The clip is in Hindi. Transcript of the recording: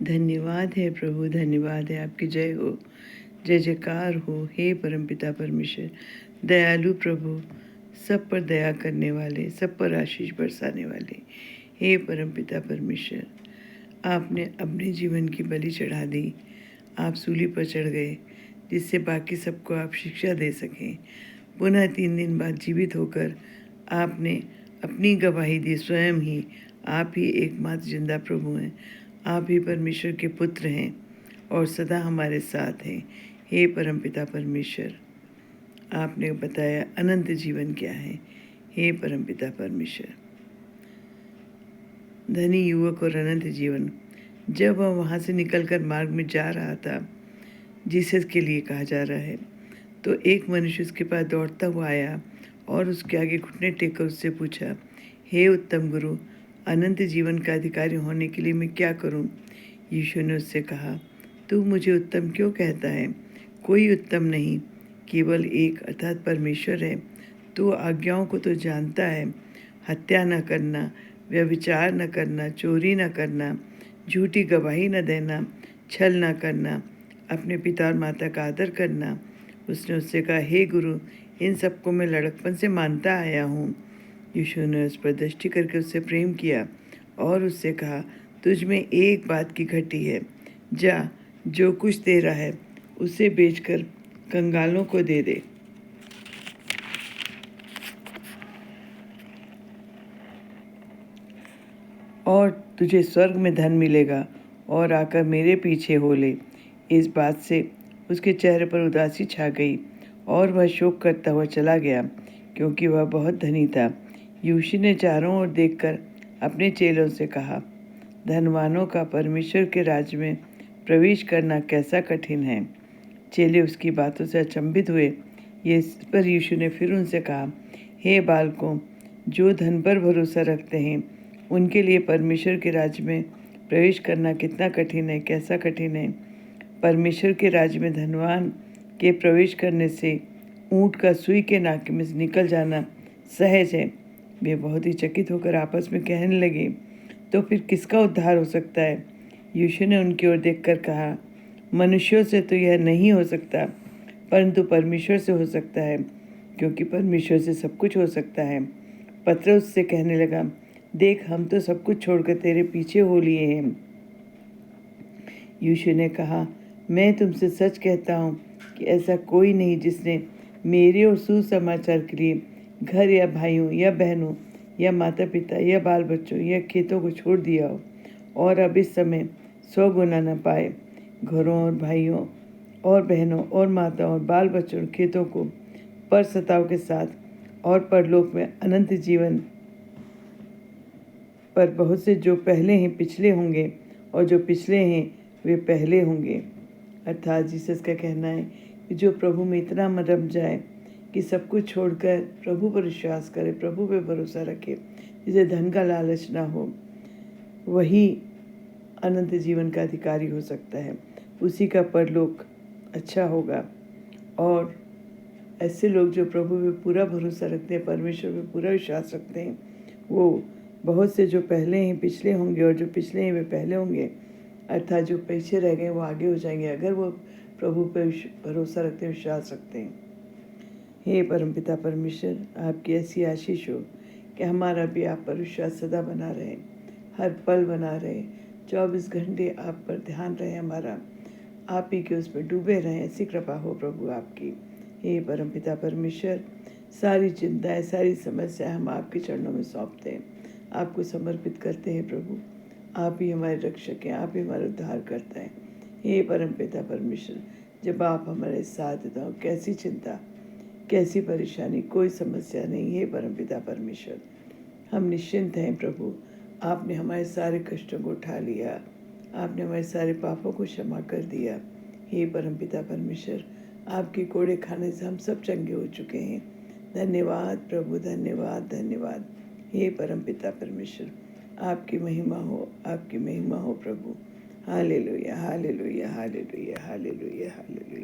धन्यवाद है प्रभु, धन्यवाद है, आपकी जय हो, जय जयकार हो। हे परमपिता परमेश्वर, दयालु प्रभु, सब पर दया करने वाले, सब पर आशीष बरसाने वाले, हे परमपिता परमेश्वर, आपने अपने जीवन की बलि चढ़ा दी। आप सूली पर चढ़ गए जिससे बाकी सबको आप शिक्षा दे सकें। पुनः 3 दिन बाद जीवित होकर आपने अपनी गवाही दी। स्वयं ही आप ही एकमात्र जिंदा प्रभु हैं, आप ही परमेश्वर के पुत्र हैं और सदा हमारे साथ हैं। हे परमपिता परमेश्वर, आपने बताया अनंत जीवन क्या है। हे परमपिता परमेश्वर, धनी युवक और अनंत जीवन। जब वह वहाँ से निकलकर मार्ग में जा रहा था, जीसस के लिए कहा जा रहा है, तो एक मनुष्य उसके पास दौड़ता हुआ आया और उसके आगे घुटने टेक कर उससे पूछा, हे उत्तम गुरु, अनंत जीवन का अधिकारी होने के लिए मैं क्या करूं? यीशु ने उससे कहा, तू मुझे उत्तम क्यों कहता है? कोई उत्तम नहीं, केवल एक अर्थात परमेश्वर है। तू आज्ञाओं को तो जानता है, हत्या न करना, व्यभिचार न करना, चोरी न करना, झूठी गवाही न देना, छल न करना, अपने पिता और माता का आदर करना। उसने उससे कहा, हे गुरु, इन सबको मैं लड़कपन से मानता आया हूँ। यीशु ने उस पर दृष्टि करके उससे प्रेम किया और उससे कहा, तुझ में एक बात की घटी है। जा, जो कुछ तेरा है उसे बेचकर कंगालों को दे दे और तुझे स्वर्ग में धन मिलेगा, और आकर मेरे पीछे हो ले। इस बात से उसके चेहरे पर उदासी छा गई और वह शोक करता हुआ चला गया, क्योंकि वह बहुत धनी था। यीशु ने चारों ओर देखकर अपने चेलों से कहा, धनवानों का परमेश्वर के राज्य में प्रवेश करना कैसा कठिन है। चेले उसकी बातों से अचंभित हुए। ये इस पर यीशु ने फिर उनसे कहा, हे बालकों, जो धन पर भरोसा रखते हैं उनके लिए परमेश्वर के राज्य में प्रवेश करना कितना कठिन है, कैसा कठिन है। परमेश्वर के राज्य में धनवान के प्रवेश करने से ऊँट का सुई के नाके में से निकल जाना सहज है। वे बहुत ही चकित होकर आपस में कहने लगे, तो फिर किसका उद्धार हो सकता है? यीशु ने उनकी ओर देखकर कहा, मनुष्यों से तो यह नहीं हो सकता, परंतु परमेश्वर से हो सकता है, क्योंकि परमेश्वर से सब कुछ हो सकता है। पतरस उससे कहने लगा, देख, हम तो सब कुछ छोड़कर तेरे पीछे हो लिए हैं। यीशु ने कहा, मैं तुमसे सच कहता हूँ कि ऐसा कोई नहीं जिसने मेरे और सुसमाचार के लिए घर या भाइयों या बहनों या माता पिता या बाल बच्चों या खेतों को छोड़ दिया हो और अब इस समय 100 गुना न पाए। घरों और भाइयों और बहनों और माताओं और बाल बच्चों और खेतों को पर सताव के साथ और परलोक में अनंत जीवन पर बहुत से जो पहले हैं पिछले होंगे और जो पिछले हैं वे पहले होंगे। अर्थात जीसस का कहना है कि जो प्रभु में इतना रम जाए कि सब कुछ छोड़कर प्रभु पर विश्वास करे, प्रभु पे भरोसा रखे, जिसे धन का लालच ना हो, वही अनंत जीवन का अधिकारी हो सकता है। उसी का परलोक अच्छा होगा। और ऐसे लोग जो प्रभु पे पूरा भरोसा रखते हैं, परमेश्वर पे पूरा विश्वास रखते हैं, वो बहुत से जो पहले हैं पिछले होंगे और जो पिछले हैं वे पहले होंगे। अर्थात जो पीछे रह गए वो आगे हो जाएंगे, अगर वो प्रभु पर भरोसा रखते हैं, विश्वास रखते हैं। हे परमपिता परमेश्वर, आपकी ऐसी आशीष हो कि हमारा भी आप पर विश्वास सदा बना रहे, हर पल बना रहे, 24 घंटे आप पर ध्यान रहे हमारा, आप ही के उस पर डूबे रहें, ऐसी कृपा हो प्रभु आपकी। हे परमपिता परमेश्वर, सारी चिंताएं, सारी समस्याएं हम आपके चरणों में सौंपते हैं, आपको समर्पित करते हैं प्रभु। आप ही हमारे रक्षक हैं, आप ही हमारा उद्धार करता है। हे परमपिता परमेश्वर, जब आप हमारे साथ देता हो, कैसी चिंता, कैसी परेशानी, कोई समस्या नहीं। हे परमपिता परमेश्वर, हम निश्चिंत हैं प्रभु। आपने हमारे सारे कष्टों को उठा लिया, आपने हमारे सारे पापों को क्षमा कर दिया। हे परमपिता परमेश्वर, आपके कोड़े खाने से हम सब चंगे हो चुके हैं। धन्यवाद प्रभु, धन्यवाद धन्यवाद। हे परमपिता परमेश्वर, आपकी महिमा हो, आपकी महिमा हो प्रभु। Hallelujah hallelujah hallelujah hallelujah hallelujah.